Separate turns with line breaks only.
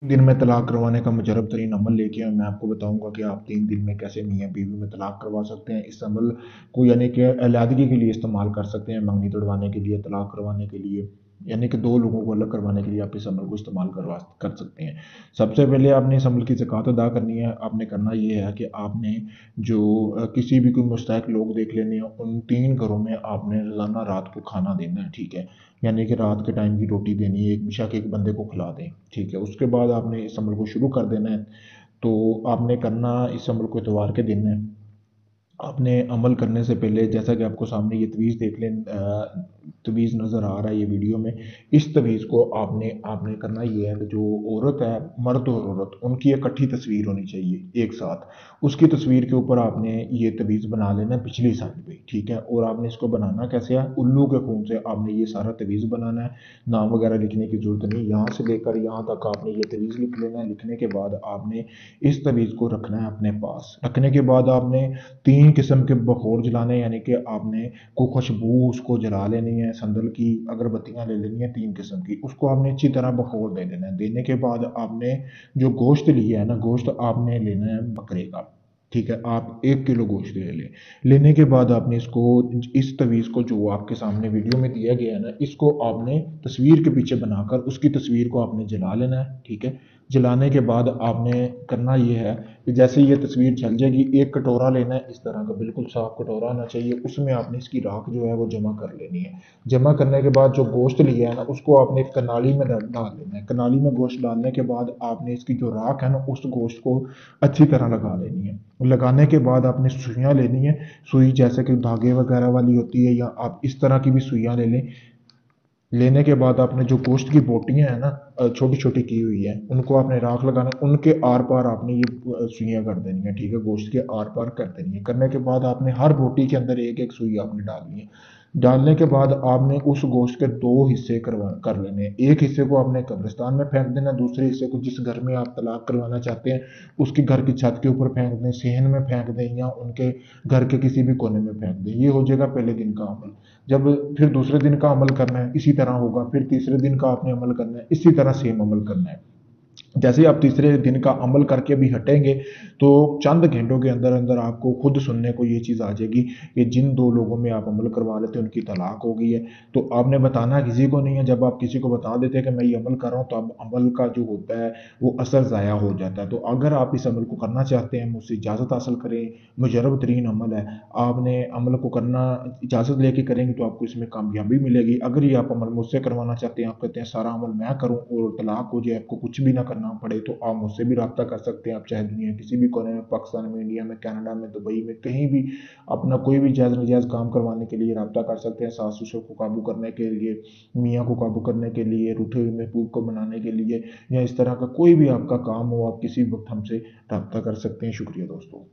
दिन में तलाक करवाने का मुजरब तरीन अमल लेके आए। मैं आपको बताऊंगा कि आप 3 दिन में कैसे मियाँ बीवी में तलाक करवा सकते हैं। इस अमल को यानी कि अलहदगी के लिए इस्तेमाल कर सकते हैं, मंगनी तुड़वाने के लिए, तलाक करवाने के लिए, यानी कि दो लोगों को अलग करवाने के लिए आप इस अमल को इस्तेमाल करवा कर सकते हैं। सबसे पहले आपने इस अमल की ज़कात अदा करनी है। आपने करना ये है कि आपने जो किसी भी कोई मुस्तहक लोग देख लेने हैं, उन 3 घरों में आपने रोज़ाना रात को खाना देना है, ठीक है। यानी कि रात के टाइम की रोटी देनी है, एक बेशक एक बंदे को खिला दें, ठीक है। उसके बाद आपने इस अमल को शुरू कर देना है। तो आपने करना इस अमल को इतवार के दिन है। आपने अमल करने से पहले, जैसा कि आपको सामने ये तवीज़ देख लें, तवीज़ नज़र आ रहा है ये वीडियो में। इस तवीज़ को आपने आपने करना ये है कि जो औरत है, मर्द और औरत, उनकी इकट्ठी तस्वीर होनी चाहिए एक साथ। उसकी तस्वीर के ऊपर आपने ये तवीज़ बना लेना है पिछली साइड पे, ठीक है। और आपने इसको बनाना कैसे है, उल्लू के खून से आपने ये सारा तवीज़ बनाना है। नाम वगैरह लिखने की ज़रूरत नहीं, यहाँ से लेकर यहाँ तक आपने ये तवीज़ लिख लेना है। लिखने के बाद आपने इस तवीज़ को रखना है अपने पास। रखने के बाद आपने 3 किस्म के बखोर जलाने, यानी कि आपने को खुशबू उसको जला लेनी है, संदल की अगरबत्तियां ले लेनी है 3 किस्म की। उसको आपने अच्छी तरह बखोर दे देना है। देने के बाद आपने जो गोश्त लिया है ना, गोश्त आपने लेना है बकरे का, ठीक है। आप 1 किलो गोश्त ले लें। लेने के बाद आपने इसको, इस तवीज़ को जो आपके सामने वीडियो में दिया गया है ना, इसको आपने तस्वीर के पीछे बनाकर उसकी तस्वीर को आपने जला लेना है, ठीक है। जलाने के बाद आपने करना ये है कि जैसे ये तस्वीर जल जाएगी, एक कटोरा लेना है इस तरह का, बिल्कुल साफ कटोरा होना चाहिए। उसमें आपने इसकी राख जो है वो जमा कर लेनी है। जमा करने के बाद जो गोश्त लिया है ना, उसको आपने एक कनाली में डाल लेना है। कनाली में गोश्त डालने के बाद आपने इसकी जो राख है ना, उस गोश्त को अच्छी तरह लगा लेनी है। लगाने के बाद आपने सुइयाँ लेनी है। सुई जैसे कि धागे वगैरह वाली होती है, या आप इस तरह की भी सुइयाँ ले लें। लेने के बाद आपने जो गोश्त की बोटियां हैं ना, छोटी छोटी की हुई है, उनको आपने राख लगाना, उनके आर पार आपने ये सुइयां कर देनी है, ठीक है। गोश्त के आर पार कर देनी है। करने के बाद आपने हर बोटी के अंदर एक एक सुई आपने डालनी है। डालने के बाद आपने उस गोश्त के 2 हिस्से करवा कर लेने हैं। एक हिस्से को आपने कब्रिस्तान में फेंक देना, दूसरे हिस्से को जिस घर में आप तलाक करवाना चाहते हैं उसके घर की छत के ऊपर फेंक दें, सेहन में फेंक दें, या उनके घर के किसी भी कोने में फेंक दें। ये हो जाएगा पहले दिन का अमल। जब फिर दूसरे दिन का अमल करना है इसी तरह होगा, फिर तीसरे दिन का आपने अमल करना है, इसी तरह सेम अमल करना है। जैसे ही आप तीसरे दिन का अमल करके भी हटेंगे, तो चंद घंटों के अंदर अंदर आपको खुद सुनने को ये चीज़ आ जाएगी कि जिन 2 लोगों में आप अमल करवा लेते हैं उनकी तलाक हो गई है। तो आपने बताना किसी को नहीं है। जब आप किसी को बता देते हैं कि मैं ये अमल कर रहा हूँ, तो अब अमल का जो होता है वो असर ज़ाया हो जाता है। तो अगर आप इस अमल को करना चाहते हैं, मुझसे इजाज़त हासिल करें। मुजरब तरीन अमल है। आपने अमल को करना, इजाज़त लेके करेंगे तो आपको इसमें कामयाबी मिलेगी। अगर ये आप अमल मुझसे करवाना चाहते हैं, आप कहते हैं सारा अमल मैं करूँ और तलाक हो जाए, आपको कुछ भी ना करना पड़े, तो आप मुझसे भी रब्ता कर सकते हैं। आप चाहे दुनिया किसी भी कोने में, पाकिस्तान में, इंडिया में, कनाडा में, दुबई में, कहीं भी अपना कोई भी जायज़ नजायज़ काम करवाने के लिए रब्ता कर सकते हैं। सास ससुर को काबू करने के लिए, मियाँ को काबू करने के लिए, रूठे हुए महबूब को बनाने के लिए, या इस तरह का कोई भी आपका काम हो, आप किसी वक्त हमसे रब्ता कर सकते हैं। शुक्रिया दोस्तों।